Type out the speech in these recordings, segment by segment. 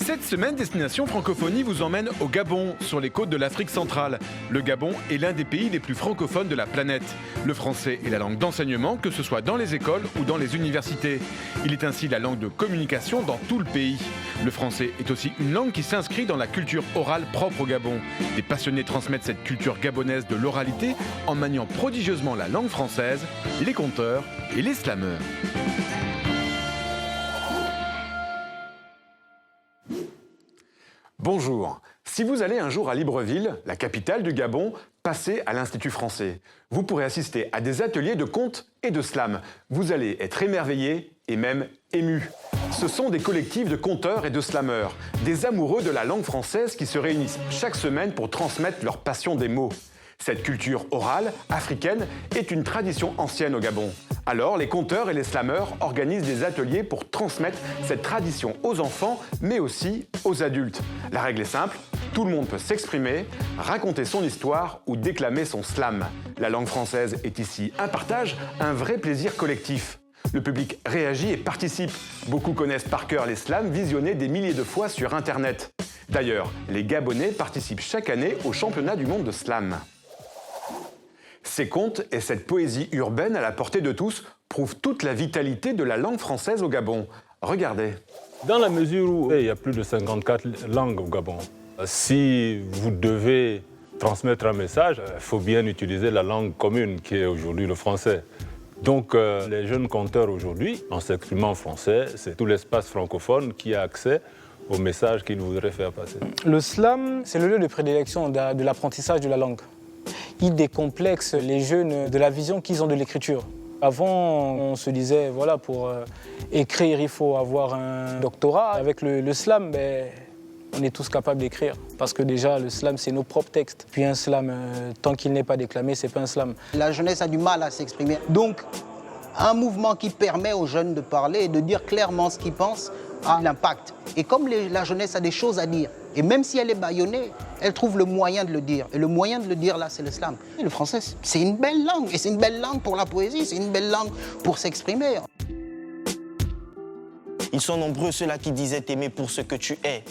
Cette semaine, Destination Francophonie vous emmène au Gabon, sur les côtes de l'Afrique centrale. Le Gabon est l'un des pays les plus francophones de la planète. Le français est la langue d'enseignement, que ce soit dans les écoles ou dans les universités. Il est ainsi la langue de communication dans tout le pays. Le français est aussi une langue qui s'inscrit dans la culture orale propre au Gabon. Des passionnés transmettent cette culture gabonaise de l'oralité en maniant prodigieusement la langue française, les conteurs et les slameurs. Bonjour. Si vous allez un jour à Libreville, la capitale du Gabon, passez à l'Institut français. Vous pourrez assister à des ateliers de contes et de slam. Vous allez être émerveillé et même ému. Ce sont des collectifs de conteurs et de slameurs, des amoureux de la langue française qui se réunissent chaque semaine pour transmettre leur passion des mots. Cette culture orale, africaine, est une tradition ancienne au Gabon. Alors, les conteurs et les slameurs organisent des ateliers pour transmettre cette tradition aux enfants, mais aussi aux adultes. La règle est simple, tout le monde peut s'exprimer, raconter son histoire ou déclamer son slam. La langue française est ici un partage, un vrai plaisir collectif. Le public réagit et participe. Beaucoup connaissent par cœur les slams visionnés des milliers de fois sur Internet. D'ailleurs, les Gabonais participent chaque année au championnat du monde de slam. Ces contes et cette poésie urbaine à la portée de tous prouvent toute la vitalité de la langue française au Gabon. Regardez. Dans la mesure où il y a plus de 54 langues au Gabon, si vous devez transmettre un message, il faut bien utiliser la langue commune qui est aujourd'hui le français. Donc les jeunes conteurs aujourd'hui, en s'exprimant en français, c'est tout l'espace francophone qui a accès au message qu'ils voudraient faire passer. Le slam, c'est le lieu de prédilection de l'apprentissage de la langue. Il décomplexe les jeunes de la vision qu'ils ont de l'écriture. Avant, on se disait, voilà, pour écrire, il faut avoir un doctorat. Avec le slam, on est tous capables d'écrire. Parce que déjà, le slam, c'est nos propres textes. Puis un slam, tant qu'il n'est pas déclamé, c'est pas un slam. La jeunesse a du mal à s'exprimer. Donc, un mouvement qui permet aux jeunes de parler et de dire clairement ce qu'ils pensent a l'impact. Et comme la jeunesse a des choses à dire, et même si elle est bâillonnée, elle trouve le moyen de le dire. Et le moyen de le dire, là, c'est le slam. Et le français, c'est une belle langue. Et c'est une belle langue pour la poésie, c'est une belle langue pour s'exprimer. Ils sont nombreux ceux-là qui disaient t'aimer pour ce que tu es,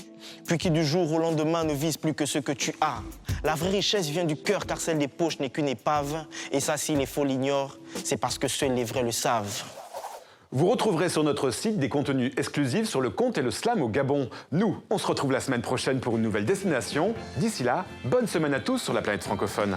puis qui du jour au lendemain ne visent plus que ce que tu as. La vraie richesse vient du cœur, car celle des poches n'est qu'une épave. Et ça, si les faux l'ignorent, c'est parce que seuls les vrais le savent. Vous retrouverez sur notre site des contenus exclusifs sur le conte et le slam au Gabon. Nous, on se retrouve la semaine prochaine pour une nouvelle destination. D'ici là, bonne semaine à tous sur la planète francophone.